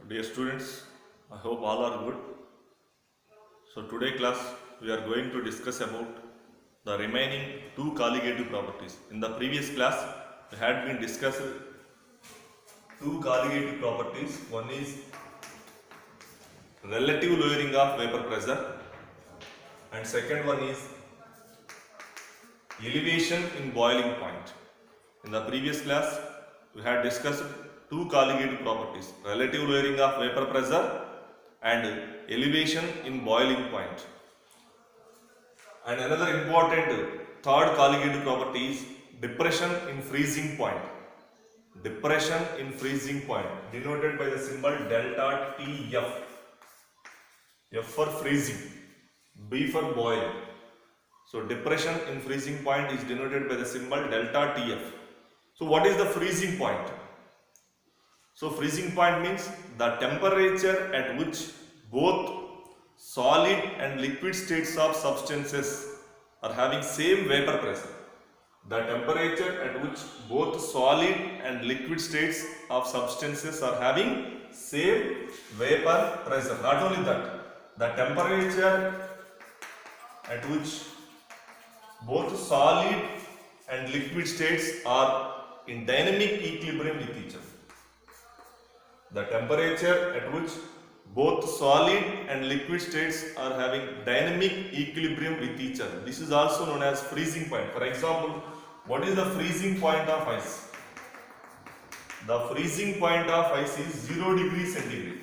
Dear students, I hope all are good. So today class we are going to discuss about the remaining two colligative properties. In the previous class we had been discussed two colligative properties. One is relative lowering of vapor pressure and second one is elevation in boiling point. In the previous class we had discussed two colligative properties, relative lowering of vapor pressure and elevation in boiling point. And another important third colligative property is depression in freezing point. Depression in freezing point denoted by the symbol delta TF. F for freezing, B for boiling. So depression in freezing point is denoted by the symbol delta TF. So what is the freezing point? So freezing point means the temperature at which both solid and liquid states of substances are having same vapor pressure. The temperature at which both solid and liquid states of substances are having same vapor pressure. Not only that, the temperature at which both solid and liquid states are in dynamic equilibrium with each other. The temperature at which both solid and liquid states are having dynamic equilibrium with each other. This is also known as freezing point. For example, what is the freezing point of ice? The freezing point of ice is 0 degrees centigrade.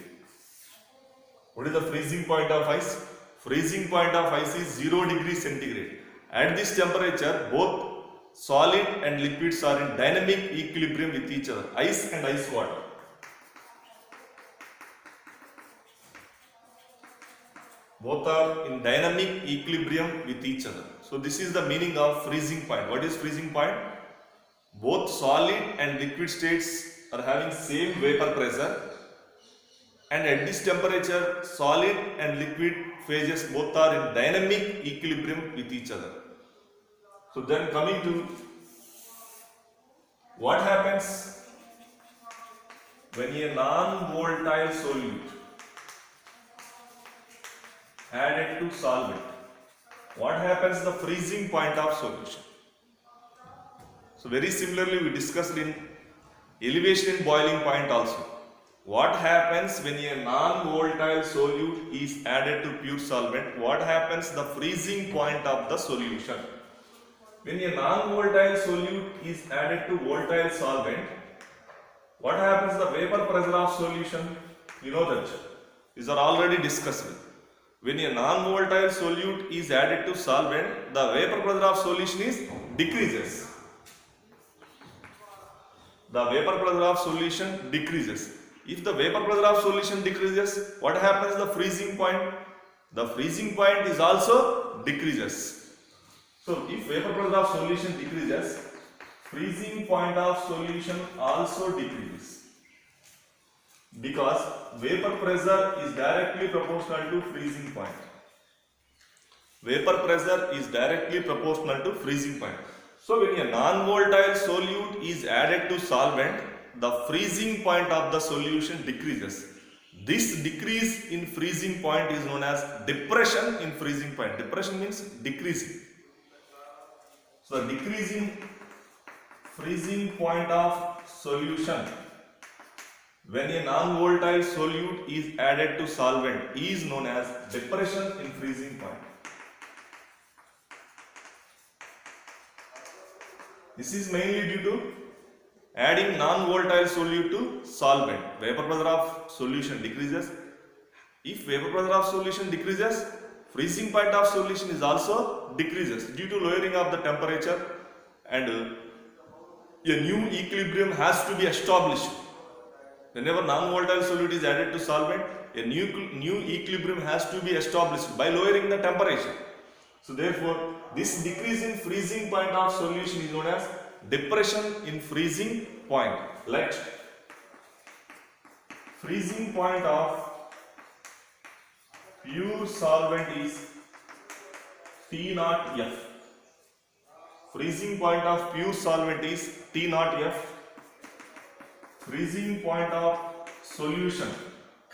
What is the freezing point of ice? Freezing point of ice is 0 degrees centigrade. At this temperature, both solid and liquids are in dynamic equilibrium with each other. Ice and ice water. Both are in dynamic equilibrium with each other. So this is the meaning of freezing point. What is freezing point? Both solid and liquid states are having same vapor pressure, and at this temperature solid and liquid phases both are in dynamic equilibrium with each other. So then coming to what happens when a non-volatile solute added to solvent. What happens the freezing point of solution? So very similarly we discussed in elevation in boiling point also. What happens when a non-volatile solute is added to pure solvent? What happens the freezing point of the solution? When a non-volatile solute is added to volatile solvent, what happens the vapor pressure of solution? You know that. These are already discussed. When a non-volatile solute is added to solvent, the vapor pressure of solution is decreases. The vapor pressure of solution decreases. If the vapor pressure of solution decreases, what happens the freezing point? The freezing point is also decreases. So if vapor pressure of solution decreases, freezing point of solution also decreases. Because vapor pressure is directly proportional to freezing point. Vapor pressure is directly proportional to freezing point. So when a non-volatile solute is added to solvent, the freezing point of the solution decreases. This decrease in freezing point is known as depression in freezing point. Depression means decreasing. So the decrease in freezing point of solution when a non-volatile solute is added to solvent is known as depression in freezing point. This is mainly due to adding non-volatile solute to solvent. Vapor pressure of solution decreases. If vapor pressure of solution decreases, freezing point of solution is also decreases due to lowering of the temperature, and a new equilibrium has to be established. Whenever non-volatile solute is added to solvent, a new equilibrium has to be established by lowering the temperature. So therefore, this decrease in freezing point of solution is known as depression in freezing point. Let freezing point of pure solvent is T0 F. Freezing point of pure solvent is T0 F. Freezing point of solution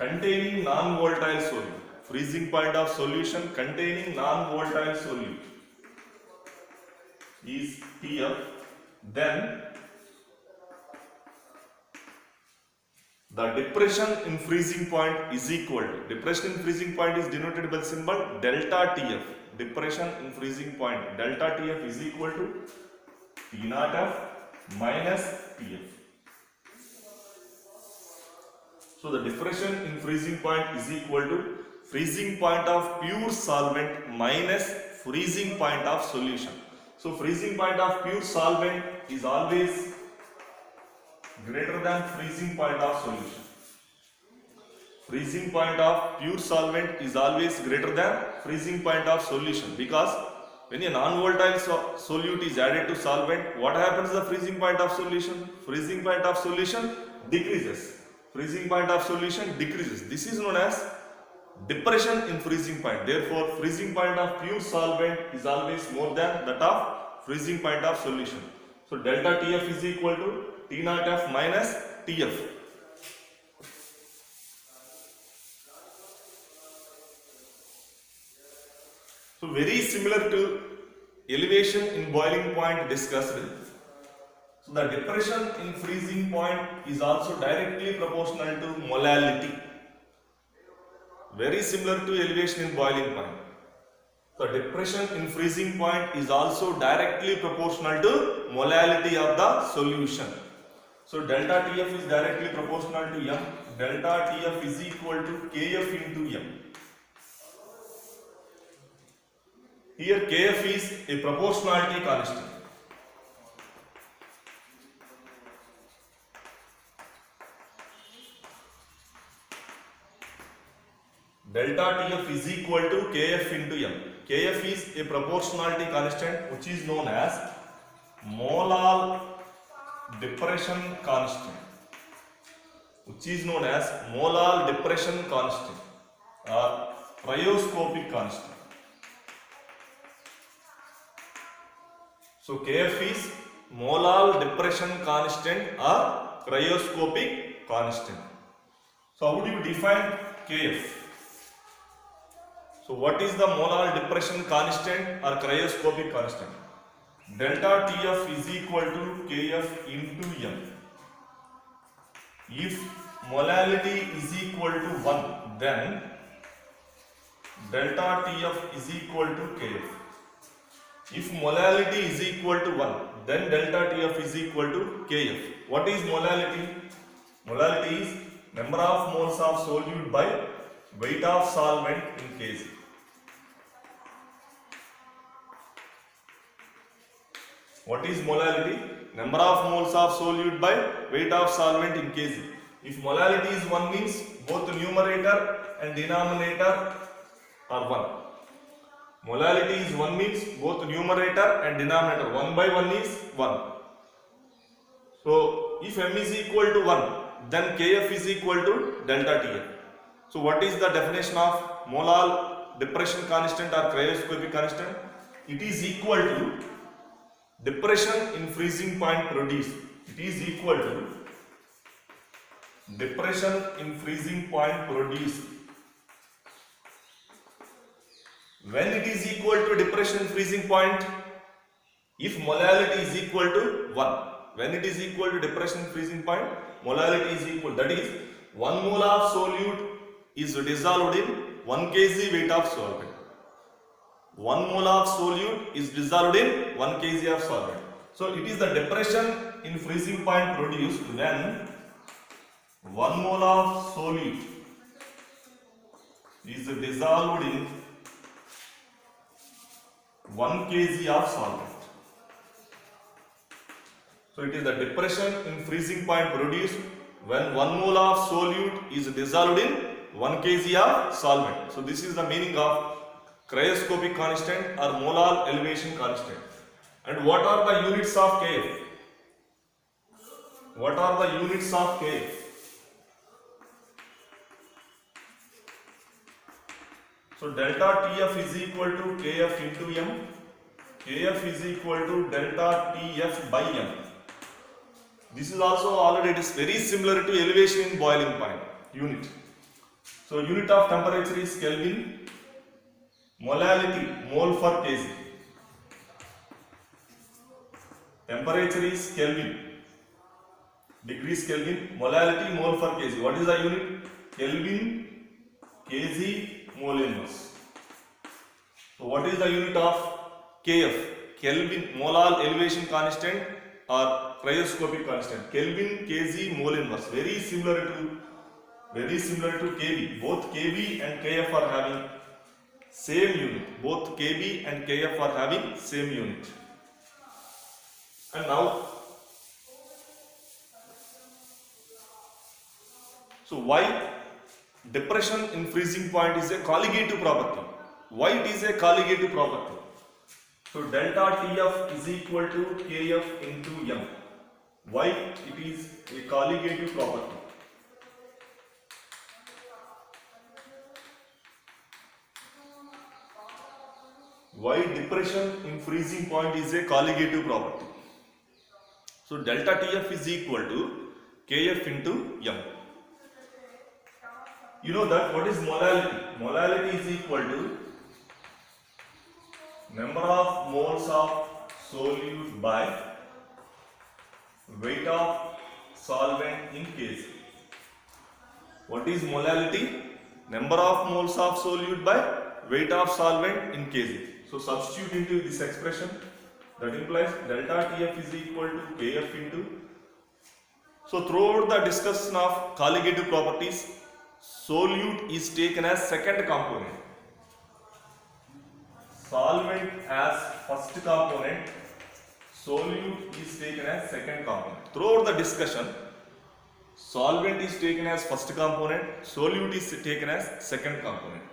containing non-volatile solute. Freezing point of solution containing non-volatile solute is TF. Then the depression in freezing point is equal to, depression in freezing point is denoted by the symbol delta TF. Depression in freezing point delta TF is equal to T naught F minus TF. So the depression in freezing point is equal to freezing point of pure solvent minus freezing point of solution. So freezing point of pure solvent is always greater than freezing point of solution. Freezing point of pure solvent is always greater than freezing point of solution, because when a non-volatile solute is added to solvent, what happens to the freezing point of solution? Freezing point of solution decreases. Freezing point of solution decreases. This is known as depression in freezing point. Therefore, freezing point of pure solvent is always more than that of freezing point of solution. So delta TF is equal to T naught F minus TF. So very similar to elevation in boiling point discussed. So the depression in freezing point is also directly proportional to molality. Very similar to elevation in boiling point. So depression in freezing point is also directly proportional to molality of the solution. So delta TF is directly proportional to M. Delta TF is equal to KF into M. Here KF is a proportionality constant. Delta TF is equal to KF into M. KF is a proportionality constant which is known as molar depression constant. Which is known as molar depression constant or cryoscopic constant. So KF is molar depression constant or cryoscopic constant. So how would you define KF? So what is the molar depression constant or cryoscopic constant? Delta TF is equal to KF into M. If molality is equal to 1, then delta TF is equal to KF. If molality is equal to 1, then delta TF is equal to KF. What is molality? Molality is number of moles of solute by weight of solvent in kg. What is molality? Number of moles of solute by weight of solvent in kg. If molality is 1 means both numerator and denominator are 1. Molality is 1 means both numerator and denominator 1 by 1 is 1. So if M is equal to 1, then KF is equal to delta TF. So what is the definition of molar depression constant or cryoscopic constant? It is equal to depression in freezing point produced. It is equal to depression in freezing point produced. When it is equal to depression in freezing point, if molality is equal to 1. When it is equal to depression in freezing point, molality is equal, that is 1 mole of solute is dissolved in 1 kg weight of solvent. 1 mole of solute is dissolved in 1 kg of solvent. So it is the depression in freezing point produced when 1 mole of solute is dissolved in 1 kg of solvent. So it is the depression in freezing point produced when 1 mole of solute is dissolved in 1 kg of solvent. So this is the meaning of cryoscopic constant or molar elevation constant. And what are the units of KF? What are the units of KF? So delta TF is equal to KF into M. KF is equal to delta TF by M. This is also already, it is very similar to elevation in boiling point unit. So unit of temperature is Kelvin. Molality, mole for kg. Temperature is Kelvin. Degrees Kelvin. Molality, mole for kg. What is the unit? Kelvin, kg, mole inverse. So what is the unit of Kf? Kelvin, molar elevation constant or cryoscopic constant. Kelvin, kg, mole inverse. Very similar to kV. Both kV and kf are having same unit. Both kV and kf are having same unit. And now, so why depression in freezing point is a colligative property? Why it is a colligative property? So delta Tf is equal to Kf into m. Why it is a colligative property? Why depression in freezing point is a colligative property? So delta Tf is equal to Kf into m. You know that what is molality? Molality is equal to number of moles of solute by weight of solvent in kg. What is molality? Number of moles of solute by weight of solvent in kg. So substitute into this expression. That implies delta Tf is equal to Kf into. So throughout the discussion of colligative properties, solute is taken as second component. Solvent as first component, solute is taken as second component. Throughout the discussion, solvent is taken as first component, solute is taken as second component.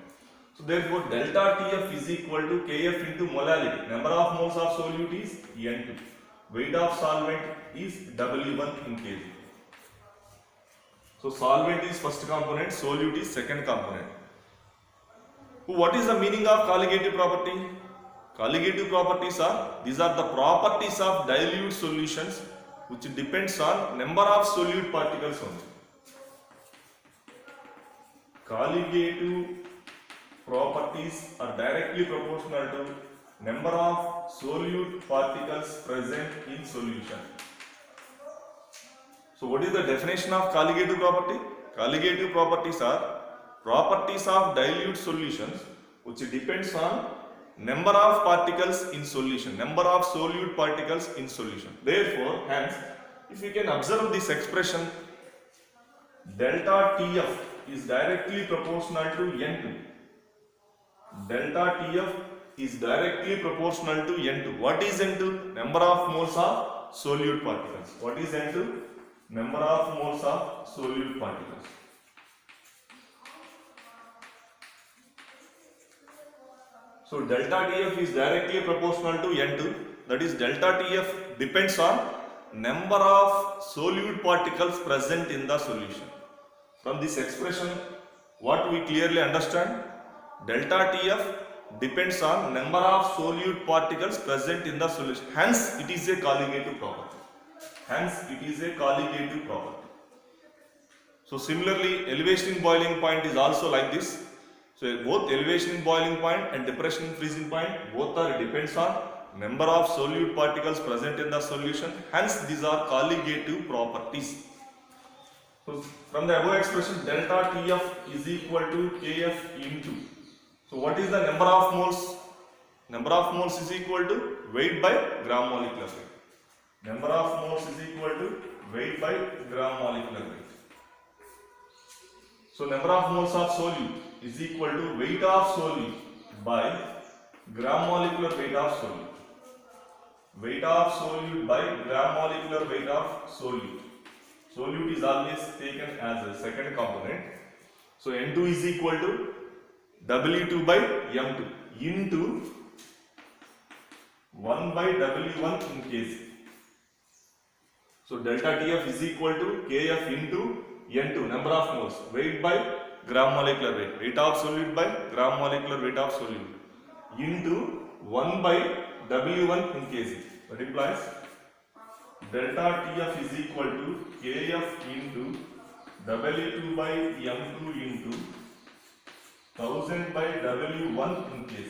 So therefore delta Tf is equal to Kf into molality. Number of moles of solute is N2. Weight of solvent is W1 in kg. So solvent is first component, solute is second component. What is the meaning of colligative property? Colligative properties are, these are the properties of dilute solutions which depends on number of solute particles only. Colligative properties are directly proportional to number of solute particles present in solution. So what is the definition of colligative property? Colligative properties are properties of dilute solutions which depends on number of particles in solution, number of solute particles in solution. Therefore, hence, if you can observe this expression, delta Tf is directly proportional to N2. Delta Tf is directly proportional to N2. What is N2? Number of moles of solute particles. What is N2? Number of moles of solute particles. So delta Tf is directly proportional to N2. That is delta Tf depends on number of solute particles present in the solution. From this expression, what we clearly understand? Delta Tf depends on number of solute particles present in the solution. Hence, it is a colligative property. Hence, it is a colligative property. So similarly, elevation in boiling point is also like this. So both elevation in boiling point and depression in freezing point, both are depends on number of solute particles present in the solution. Hence, these are colligative properties. So from the above expression, delta Tf is equal to Kf into. So what is the number of moles? Number of moles is equal to weight by gram molecular weight. Number of moles is equal to weight by gram molecular weight. So number of moles of solute is equal to weight of solute by gram molecular weight of solute. Weight of solute by gram molecular weight of solute. Solute is always taken as a second component. So N2 is equal to W2 by M2 into 1 by W1 in kg. So delta Tf is equal to Kf into N2, number of moles, weight by gram molecular weight, weight of solute by gram molecular weight of solute, into 1 by W1 in kg. That implies delta Tf is equal to Kf into W2 by M2 into 1000 by W1 in kg.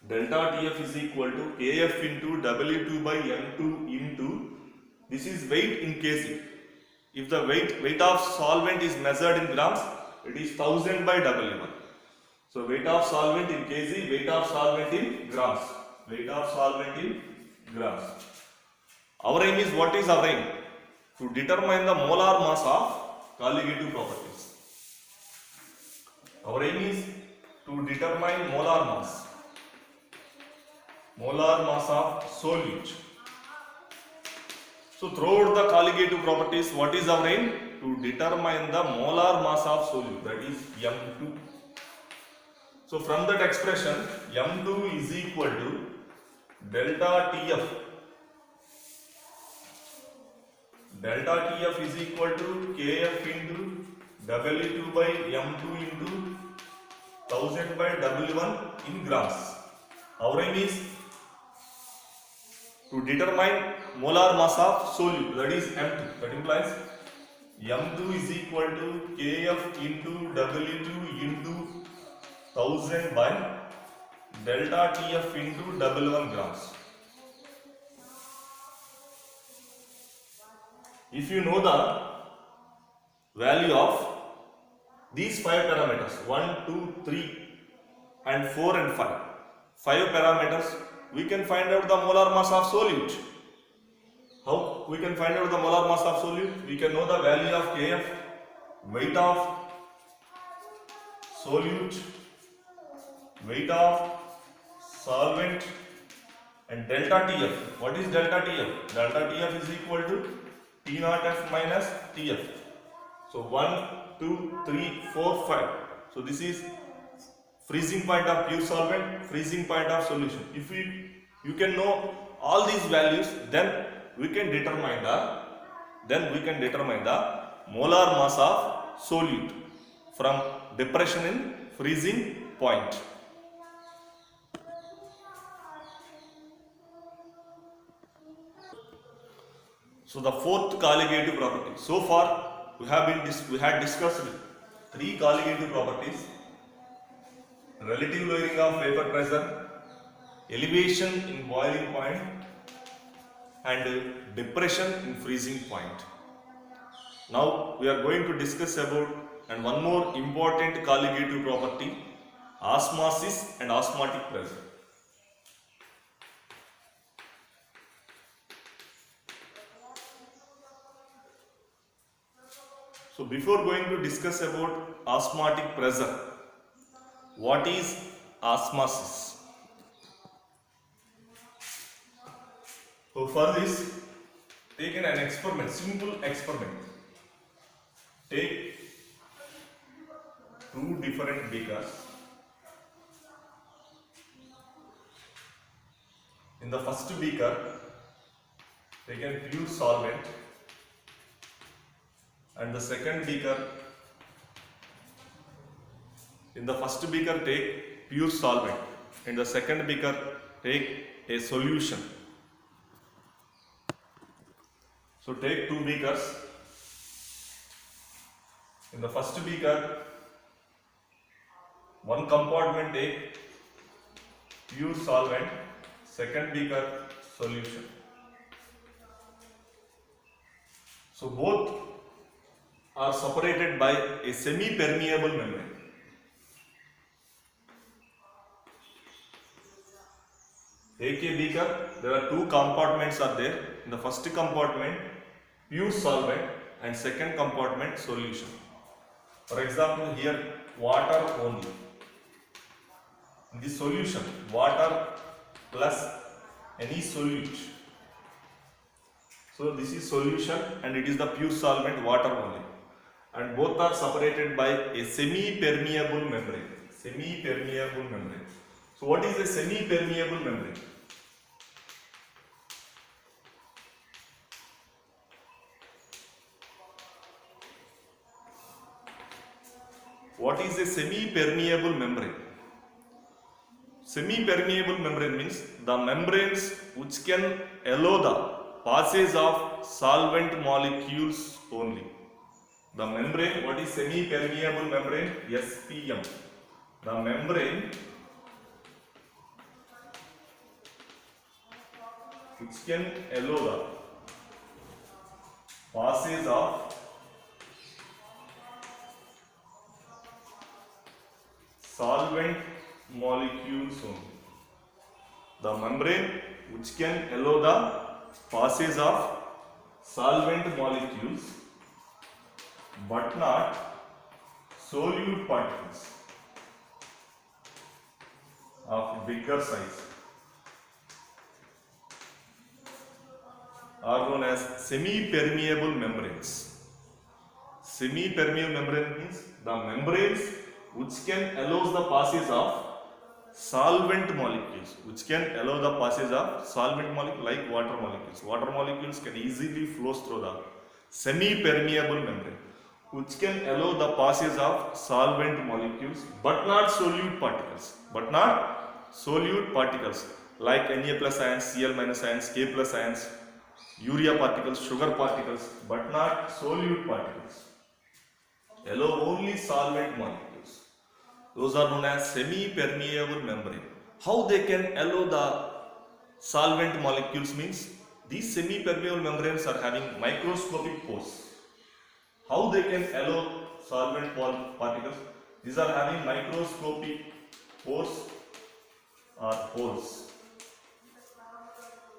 Delta TF is equal to KF into W2 by M2 into, this is weight in kg. If the weight of solvent is measured in grams, it is 1000 by W1. So weight of solvent in kg, weight of solvent in grams. Weight of solvent in grams. Our aim is, what is our aim? To determine the molar mass of colligative properties. Our aim is to determine molar mass of solute. So throughout the colligative properties, what is our aim? To determine the molar mass of solute, that is M2. So from that expression, M2 is equal to delta TF. Delta TF is equal to KF into W2 by M2 into 1000 by W1 in grams. Our aim is to determine molar mass of solute, that is M2. That implies M2 is equal to KF into W2 into 1000 by delta TF into W1 grams. If you know the value of these 5 parameters, 1, 2, 3 and 4 and 5, 5 parameters, we can find out the molar mass of solute. How we can find out the molar mass of solute? We can know the value of Kf, weight of solute, weight of solvent, and delta TF. What is delta TF? Delta TF is equal to T naught F minus TF. So 1, 2, 3, 4, 5. So this is freezing point of pure solvent, freezing point of solution. If you can know all these values, then we can determine the molar mass of solute from depression in freezing point. So the fourth colligative property. So far we had discussed 3 colligative properties: relative lowering of vapor pressure, elevation in boiling point, and depression in freezing point. Now we are going to discuss about one more important colligative property: osmosis and osmotic pressure. So before going to discuss about osmotic pressure, what is osmosis? So for this, take an experiment, simple experiment. Take 2 different beakers. In the first beaker, take a pure solvent, and the second beaker, in the first beaker take pure solvent, in the second beaker take a solution. So take 2 beakers. In the first beaker, one compartment take pure solvent, second beaker solution. So both are separated by a semi-permeable membrane. Take a beaker, there are 2 compartments are there. In the first compartment, pure solvent, and second compartment solution. For example, here water only. In this solution, water plus any solute. So this is solution and it is the pure solvent, water only. And both are separated by a semi-permeable membrane. Semi-permeable membrane. So what is a semi-permeable membrane? What is a semi-permeable membrane? Semi-permeable membrane means the membranes which can allow the passage of solvent molecules only. The membrane, what is semi-permeable membrane? SPM. The membrane which can allow the passage of solvent molecules only. The membrane which can allow the passage of solvent molecules but not solute particles of bigger size are known as semi-permeable membranes. Semi-permeable membrane means the membranes which can allow the passage of solvent molecules, which can allow the passage of solvent molecules like water molecules. Water molecules can easily flow through the semi-permeable membrane, which can allow the passage of solvent molecules but not solute particles. But not solute particles like Na plus ions, Cl minus ions, K plus ions, urea particles, sugar particles, but not solute particles. Allow only solvent molecules. Those are known as semi-permeable membrane. How they can allow the solvent molecules means these semi-permeable membranes are having microscopic pores. How they can allow solvent particles? These are having microscopic pores or holes.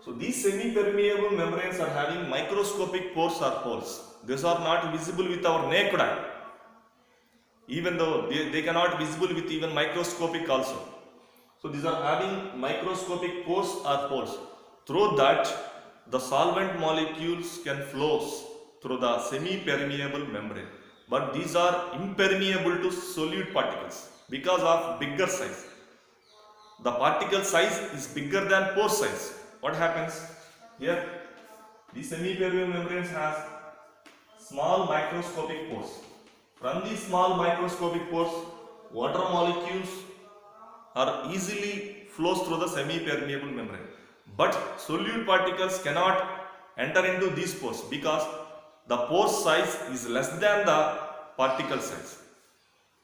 So these semi-permeable membranes are having microscopic pores or holes. These are not visible with our naked eye, even though they cannot visible with even microscopic also. So these are having microscopic pores or holes. Through that, the solvent molecules can flow through the semi-permeable membrane. But these are impermeable to solute particles because of bigger size. The particle size is bigger than pore size. What happens? Here, the semi-permeable membranes has small microscopic pores. From these small microscopic pores, water molecules are easily flows through the semi-permeable membrane. But solute particles cannot enter into these pores because the pore size is less than the particle size.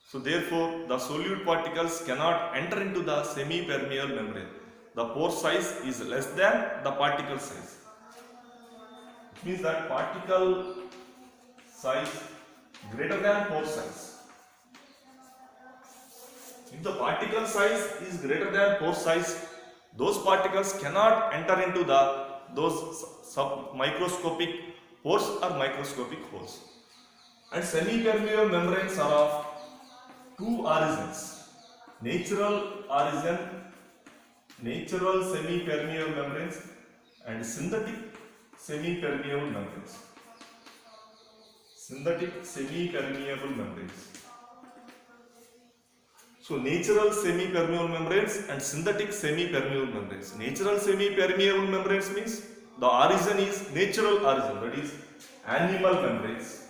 So therefore, the solute particles cannot enter into the semi-permeable membrane. The pore size is less than the particle size. It means that particle size greater than pore size. If the particle size is greater than pore size, those particles cannot enter into those microscopic pores or microscopic holes. And semi-permeable membranes are of two origins: natural origin, natural semi-permeable membranes, and synthetic semi-permeable membranes. Synthetic semi-permeable membranes. So natural semi-permeable membranes and synthetic semi-permeable membranes. Natural semi-permeable membranes means the origin is natural origin, that is animal membranes.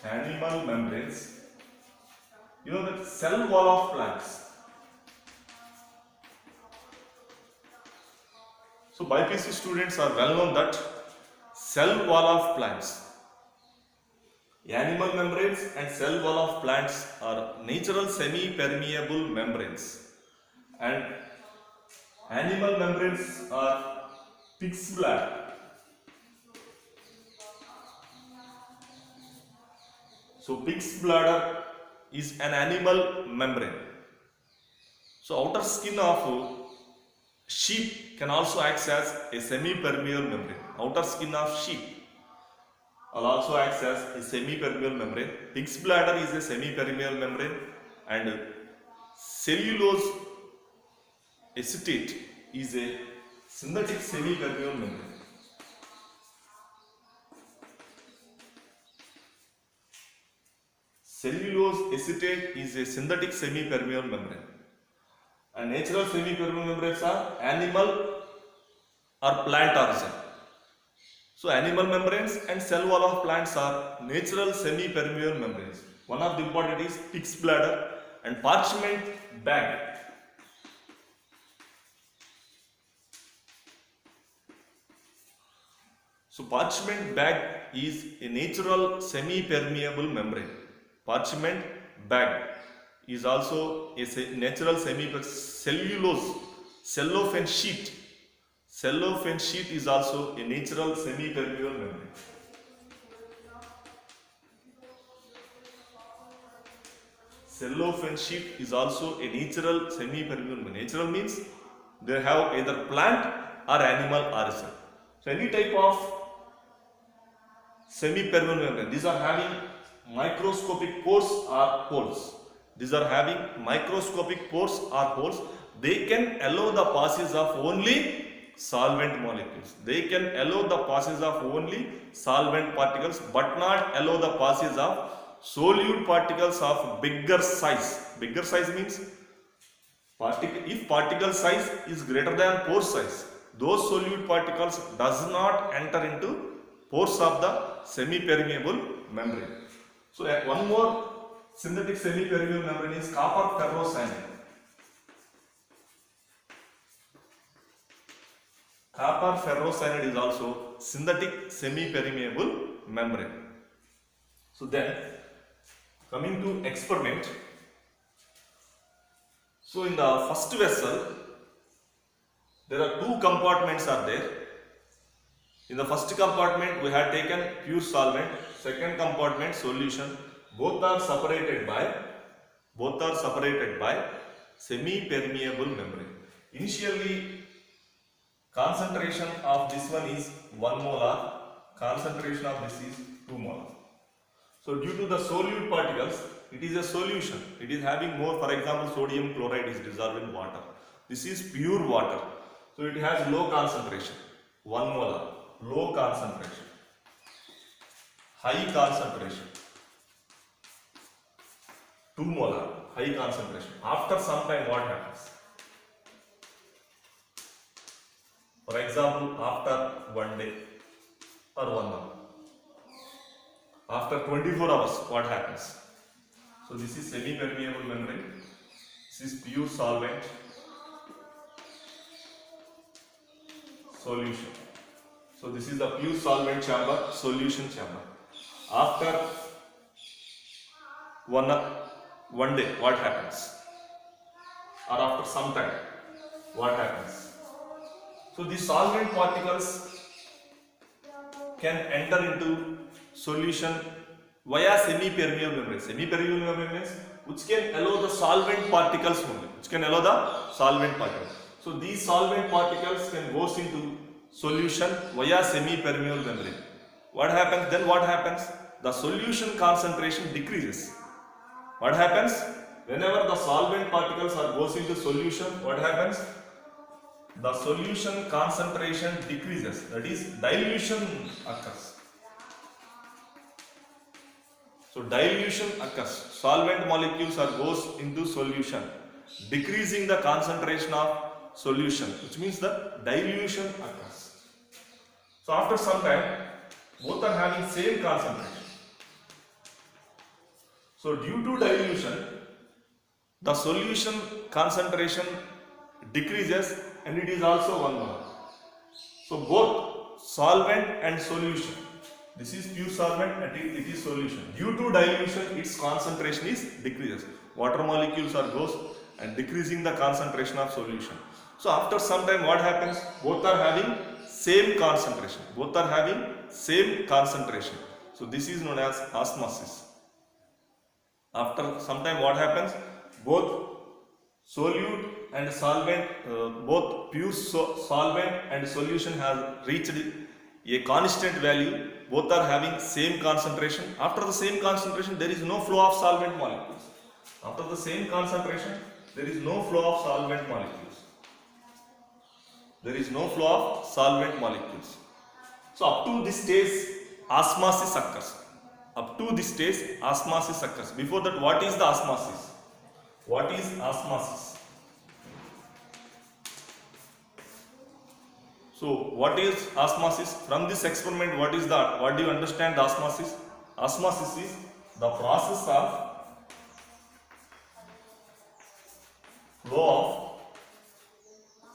Animal membranes. You know that cell wall of plants. So BPC students are well known that cell wall of plants. Animal membranes and cell wall of plants are natural semi-permeable membranes, and animal membranes are pig's bladder. So pig's bladder is an animal membrane. So outer skin of sheep can also act as a semi-permeable membrane. Outer skin of sheep also acts as a semi-permeable membrane. Pig's bladder is a semi-permeable membrane, and cellulose acetate is a synthetic semi-permeable membrane. Cellulose acetate is a synthetic semi-permeable membrane. And natural semi-permeable membranes are animal or plant origin. So animal membranes and cell wall of plants are natural semi-permeable membranes. One of the important is pig's bladder and parchment bag. So parchment bag is a natural semi-permeable membrane. Parchment bag is also a natural cellophane sheet. Cellophane sheet is also a natural semi-permeable membrane. Cellophane sheet is also a natural semi-permeable membrane. Natural means they have either plant or animal origin. So any type of semi-permeable membrane, these are having microscopic pores or holes. These are having microscopic pores or holes. They can allow the passage of only solvent molecules. They can allow the passage of only solvent particles, but not allow the passage of solute particles of bigger size. Bigger size means if particle size is greater than pore size, those solute particles does not enter into pores of the semi-permeable membrane. So one more synthetic semi-permeable membrane is copper ferrocyanide. Copper ferrocyanide is also synthetic semi-permeable membrane. So then, coming to experiment. So in the first vessel, there are two compartments are there. In the first compartment, we had taken pure solvent. Second compartment, solution. Both are separated by semi-permeable membrane. Initially, concentration of this one is 1 molar. Concentration of this is 2 molar. So due to the solute particles, it is a solution. It is having more, for example, sodium chloride is dissolved in water. This is pure water. So it has low concentration, 1 molar, low concentration, high concentration, 2 molar, high concentration. After some time, what happens? For example, after 1 day or 1 hour. After 24 hours, what happens? So this is semi-permeable membrane. This is pure solvent, solution. So this is the pure solvent chamber, solution chamber. After one day, what happens? Or after some time, what happens? So the solvent particles can enter into solution via semi-permeable membrane. Semi-permeable membrane means which can allow the solvent particles only. So these solvent particles can go into solution via semi-permeable membrane. What happens? Then what happens? The solution concentration decreases. What happens? Whenever the solvent particles are goes into solution, what happens? The solution concentration decreases. That is, dilution occurs. So dilution occurs. Solvent molecules are goes into solution, decreasing the concentration of solution, which means the dilution occurs. So after some time, both are having same concentration. So due to dilution, the solution concentration decreases and it is also 1 molar. So both solvent and solution. This is pure solvent and it is solution. Due to dilution, its concentration is decreases. Water molecules are goes and decreasing the concentration of solution. So after some time, what happens? Both are having same concentration. So this is known as osmosis. After some time, what happens? Both solute and solvent, both pure solvent and solution has reached a constant value. Both are having same concentration. After the same concentration, there is no flow of solvent molecules. After the same concentration, there is no flow of solvent molecules. So up to this stage, osmosis occurs. Before that, what is the osmosis? So what is osmosis? From this experiment, what do you understand the osmosis? Osmosis is the process of flow of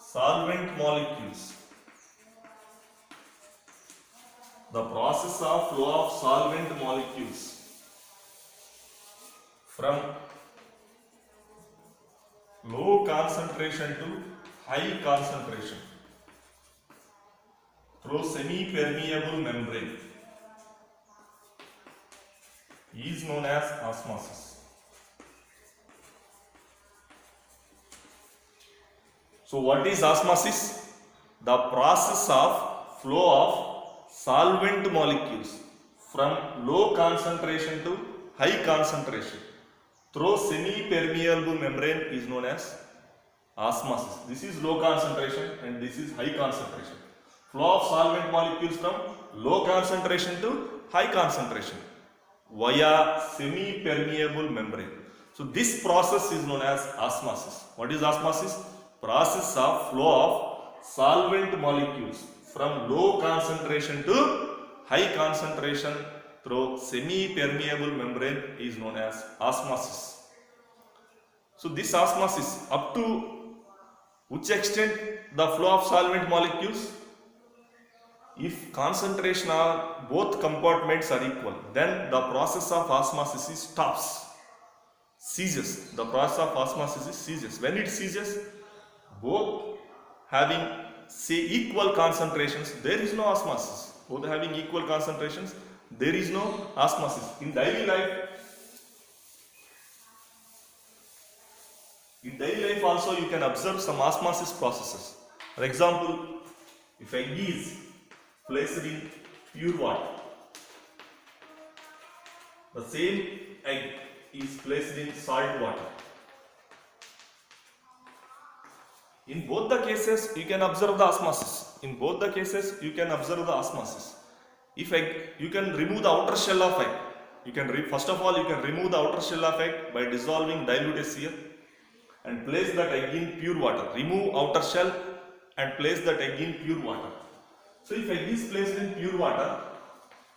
solvent molecules The process of flow of solvent molecules from low concentration to high concentration through semi-permeable membrane is known as osmosis. So what is osmosis? The process of flow of solvent molecules from low concentration to high concentration through semi-permeable membrane is known as osmosis. This is low concentration and this is high concentration. Flow of solvent molecules from low concentration to high concentration via semi-permeable membrane. So this process is known as osmosis. What is osmosis? Process of flow of solvent molecules from low concentration to high concentration through semi-permeable membrane is known as osmosis. So this osmosis, up to which extent the flow of solvent molecules? If concentration of both compartments are equal, then the process of osmosis stops, ceases. The process of osmosis ceases. When it ceases, both having say equal concentrations, there is no osmosis. Both having equal concentrations, there is no osmosis. In daily life also you can observe some osmosis processes. For example, if egg is placed in pure water, the same egg is placed in salt water. In both the cases, you can observe the osmosis. In both the cases, you can observe the osmosis. If egg, you can remove the outer shell of egg. You can first of all, you can remove the outer shell of egg by dissolving dilute HCl and place that egg in pure water. Remove outer shell and place that egg in pure water. So if egg is placed in pure water,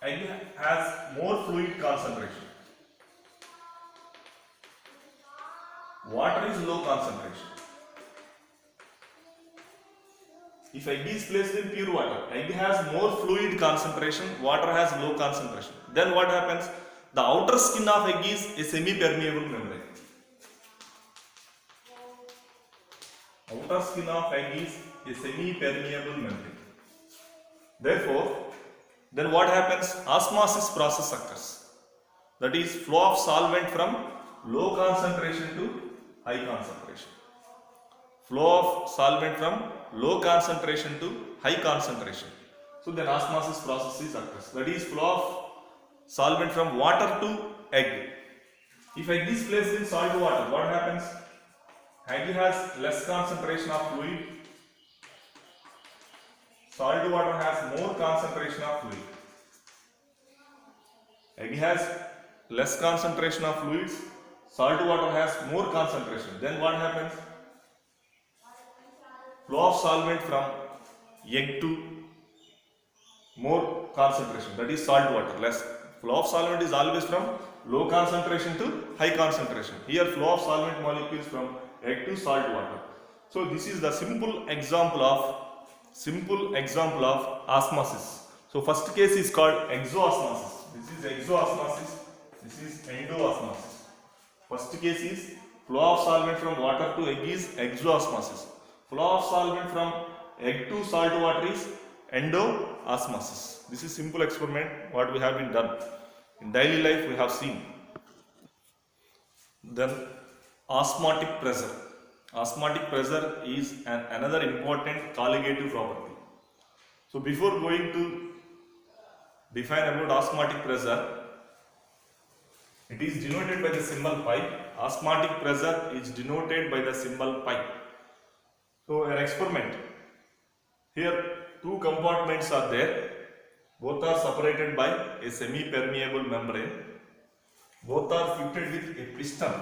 egg has more fluid concentration. Water is low concentration. If egg is placed in pure water, egg has more fluid concentration, water has low concentration. Then what happens? The outer skin of egg is a semi-permeable membrane. Outer skin of egg is a semi-permeable membrane. Therefore, then what happens? Osmosis process occurs. That is flow of solvent from low concentration to high concentration. Flow of solvent from low concentration to high concentration. So then osmosis process occurs. That is flow of solvent from water to egg. If egg is placed in salt water, what happens? Egg has less concentration of fluid. Salt water has more concentration of fluid. Egg has less concentration of fluids. Salt water has more concentration. Then what happens? Flow of solvent from egg to more concentration, that is salt water, less. Flow of solvent is always from low concentration to high concentration. Here flow of solvent molecules from egg to salt water. So this is the simple example of osmosis. So first case is called exoosmosis. This is exoosmosis. This is endoosmosis. First case is flow of solvent from water to egg is exoosmosis. Flow of solvent from egg to salt water is endoosmosis. This is simple experiment what we have been done. In daily life we have seen. Then osmotic pressure. Osmotic pressure is another important colligative property. So before going to define about osmotic pressure, it is denoted by the symbol pi. Osmotic pressure is denoted by the symbol pi. So an experiment. Here two compartments are there. Both are separated by a semi-permeable membrane. Both are fitted with a piston.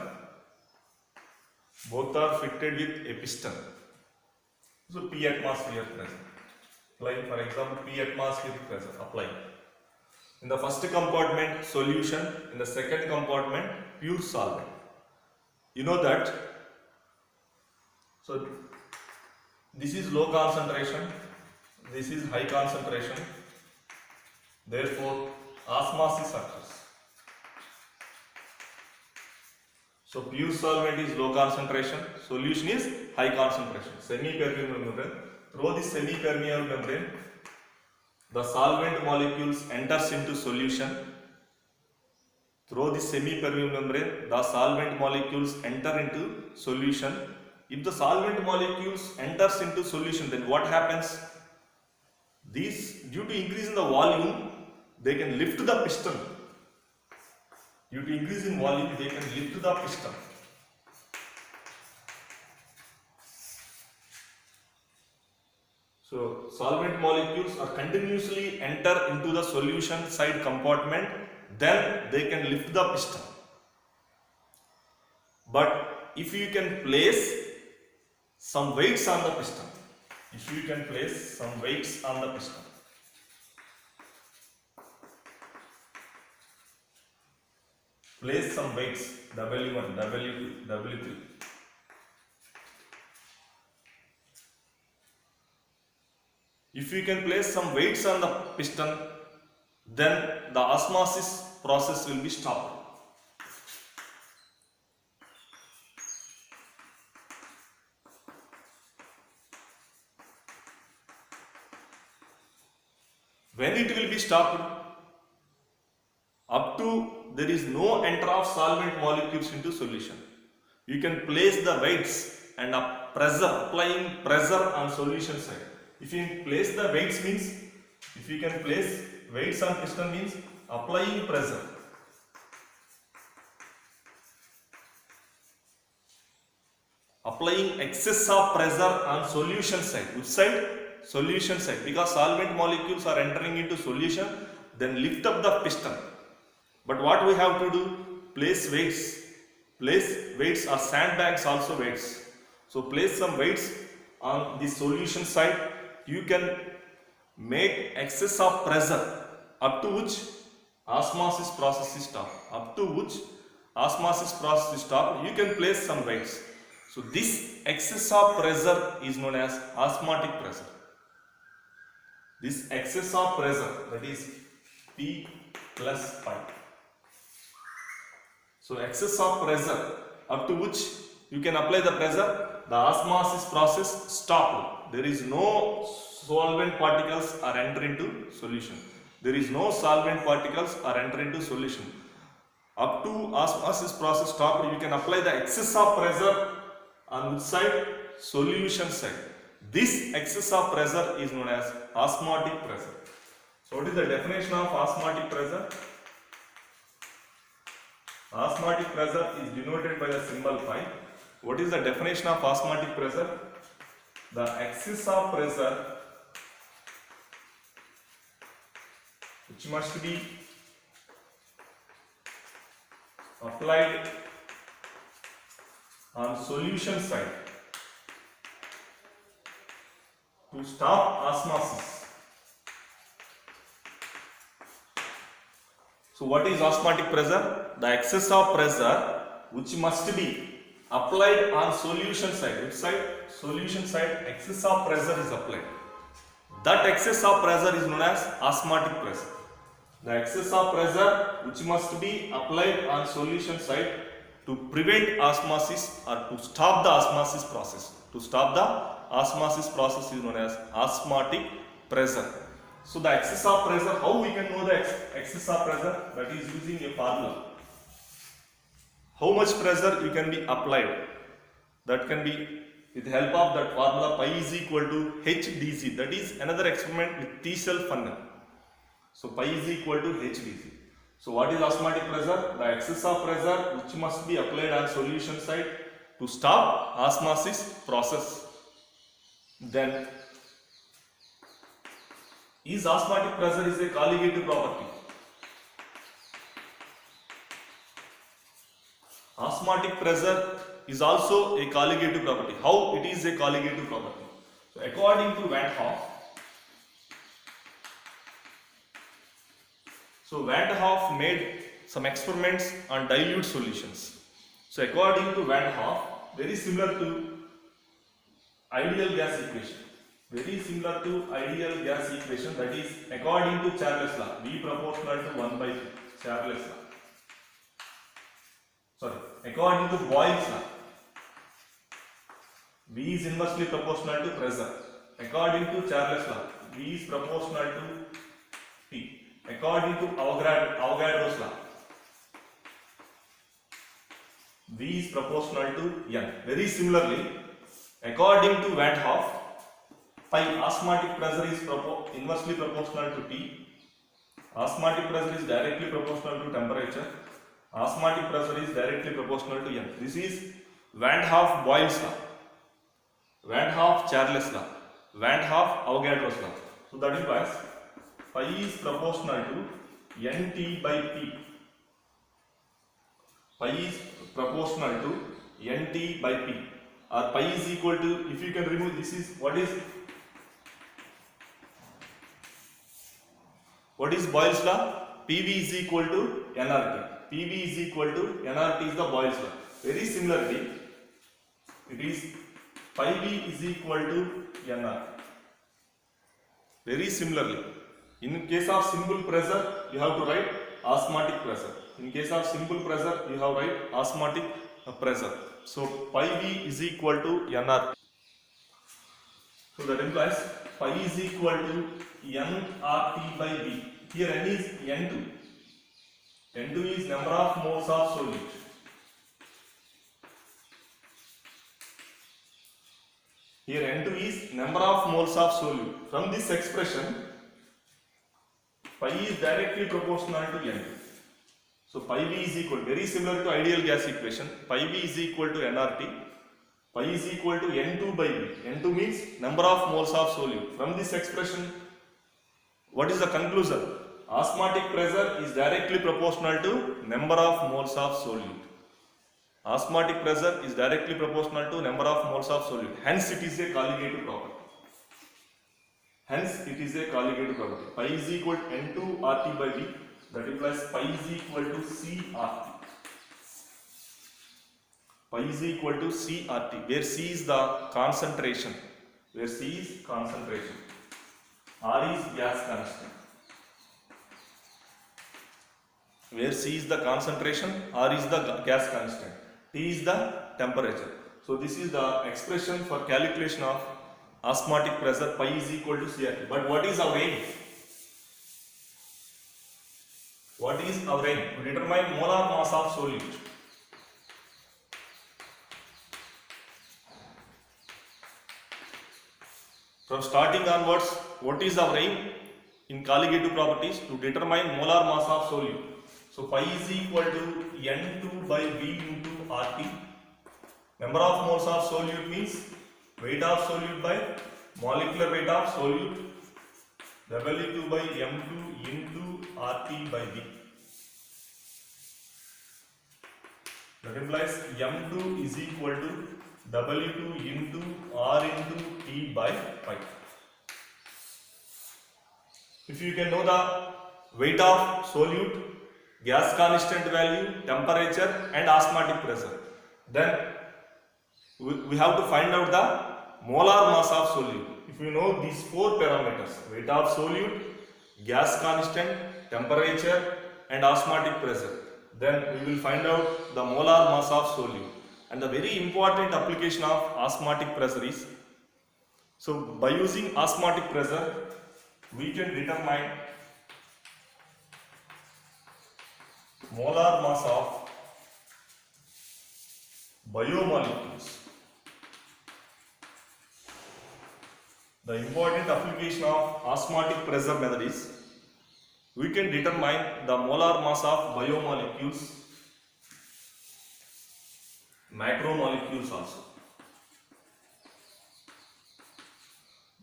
So P atmosphere pressure. Applying, for example, P atmosphere pressure. Apply. In the first compartment, solution. In the second compartment, pure solvent. You know that. So this is low concentration. This is high concentration. Therefore, osmosis occurs. So pure solvent is low concentration, solution is high concentration. Semi-permeable membrane. Through this semi-permeable membrane, the solvent molecules enters into solution. Through this semi-permeable membrane, the solvent molecules enter into solution. If the solvent molecules enters into solution, then what happens? These, due to increase in the volume, they can lift the piston. Due to increase in volume, they can lift the piston. So, solvent molecules are continuously enter into the solution side compartment, then they can lift the piston. But if you can place some weights on the piston, place some weights, W1, W2, W3. If you can place some weights on the piston, then the osmosis process will be stopped. When it will be stopped? Up to there is no enter of solvent molecules into solution. You can place the weights and applying pressure on solution side. If you place the weights means, if you can place weights on piston means applying pressure. Applying excess of pressure on solution side. Which side? Solution side. Because solvent molecules are entering into solution, then lift up the piston. But what we have to do? Place weights. Place weights or sandbags also weights. So place some weights on the solution side. You can make excess of pressure up to which osmosis process is stopped. Up to which osmosis process is stopped, you can place some weights. So this excess of pressure is known as osmotic pressure. This excess of pressure, that is P plus pi. So excess of pressure up to which you can apply the pressure, the osmosis process stopped. There is no solvent particles are enter into solution. There is no solvent particles are enter into solution. Up to osmosis process stopped, you can apply the excess of pressure on which side? Solution side. This excess of pressure is known as osmotic pressure. So what is the definition of osmotic pressure? Osmotic pressure is denoted by the symbol pi. What is the definition of osmotic pressure? The excess of pressure which must be applied on solution side to stop osmosis. So what is osmotic pressure? The excess of pressure which must be applied on solution side. Which side? Solution side, excess of pressure is applied. That excess of pressure is known as osmotic pressure. The excess of pressure which must be applied on solution side to prevent osmosis or to stop the osmosis process. To stop the osmosis process is known as osmotic pressure. So the excess of pressure, how we can know the excess of pressure? That is using a formula. How much pressure you can be applied? That can be with the help of that formula, pi is equal to HdC. That is another experiment with T-cell funnel. So pi is equal to HdC. So what is osmotic pressure? The excess of pressure which must be applied on solution side to stop osmosis process. Then is osmotic pressure is a colligative property. Osmotic pressure is also a colligative property. How it is a colligative property? So according to Van Hoff, made some experiments on dilute solutions. So according to Van Hoff, very similar to ideal gas equation. very similar to ideal gas equation, that is according to Charles law, V proportional to 1 by P, Charles law. Sorry, according to Boyle's law, V is inversely proportional to pressure. According to Charles law, V is proportional to P. According to Avogadro's law, V is proportional to N. Very similarly, according to Van 't Hoff, pi osmotic pressure is inversely proportional to T. Osmotic pressure is directly proportional to temperature. Osmotic pressure is directly proportional to N. This is Van 't Hoff Boyle's law, Van 't Hoff Charles law, Van 't Hoff Avogadro's law. So that implies pi is proportional to Nt by P. Pi is proportional to Nt by P, or pi is equal to, if you can remove this, is what is Boyle's law? PV is equal to nRT. PV is equal to nRT is the Boyle's law. Very similarly, it is pi V is equal to nR. Very similarly, in case of simple pressure, you have to write osmotic pressure. In case of simple pressure, you have to write osmotic pressure. So pi V is equal to nR. So that implies pi is equal to nRT by V. Here n is N2. N2 is number of moles of solute. Here N2 is number of moles of solute. From this expression, pi is directly proportional to N2. So pi V is equal, very similar to ideal gas equation, pi V is equal to nRT. Pi is equal to N2 by V. N2 means number of moles of solute. From this expression, what is the conclusion? Osmotic pressure is directly proportional to number of moles of solute. Osmotic pressure is directly proportional to number of moles of solute. Hence, it is a colligative property. Hence, it is a colligative property. Pi is equal to N2 RT by V. That implies pi is equal to CRT. Pi is equal to CRT, where C is the concentration. Where C is concentration. R is gas constant. Where C is the concentration, R is the gas constant, T is the temperature. So this is the expression for calculation of osmotic pressure, pi is equal to CRT. But what is our aim? What is our aim? To determine molar mass of solute. From starting onwards, what is our aim in colligative properties? To determine molar mass of solute. So pi is equal to N2 by V into RT. Number of moles of solute means weight of solute by molecular weight of solute, W2 by M2 into RT by V. That implies M2 is equal to W2 into R into T by pi. If you can know the weight of solute, gas constant value, temperature and osmotic pressure, then we have to find out the molar mass of solute. If you know these four parameters, weight of solute, gas constant, temperature and osmotic pressure, then we will find out the molar mass of solute. And the very important application of osmotic pressure is, so by using osmotic pressure, we can determine molar mass of biomolecules. The important application of osmotic pressure method is, we can determine the molar mass of biomolecules, macromolecules also.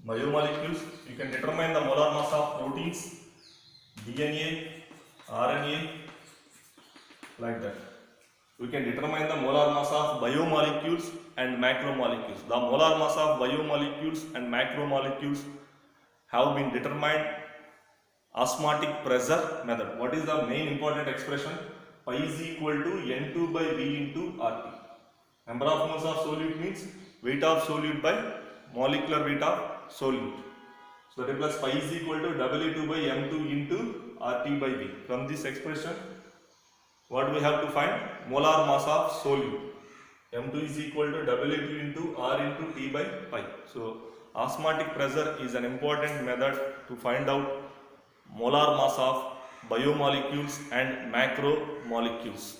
Biomolecules, you can determine the molar mass of proteins, DNA, RNA, like that. We can determine the molar mass of biomolecules and macromolecules. The molar mass of biomolecules and macromolecules have been determined osmotic pressure method. What is the main important expression? Pi is equal to N2 by V into RT. Number of moles of solute means weight of solute by molecular weight of solute. So that plus phi is equal to W2 by M2 into RT by V. From this expression, what do we have to find? Molar mass of solute. M2 is equal to W2 into R into T by pi. So osmotic pressure is an important method to find out molar mass of biomolecules and macromolecules.